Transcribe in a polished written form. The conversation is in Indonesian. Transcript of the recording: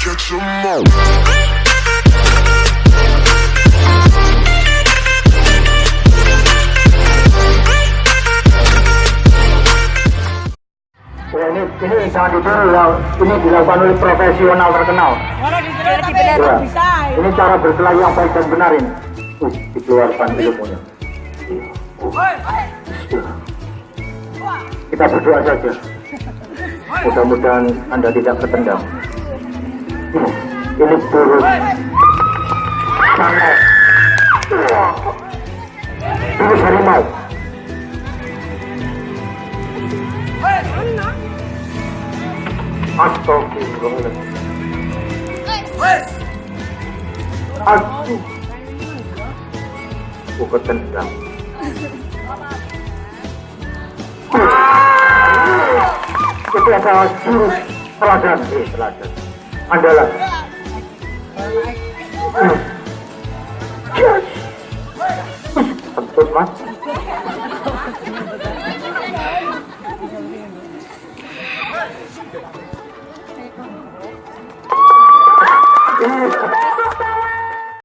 catch 'em all. Ya, ini sangat ditiru ya. Ini dilakukan oleh profesional terkenal. Ya, ini cara berkelahi yang baik dan benar ini. Dikeluarkan ilmunya. Kita berdoa saja. Mudah-mudahan Anda tidak tertendang. Ini burung sangat. Ini harimau. Astagfirullahaladzim. Aduh. Aku ketendang. Itu adalah jurus teladan. Teladan. Andalan. Kentut, Mas.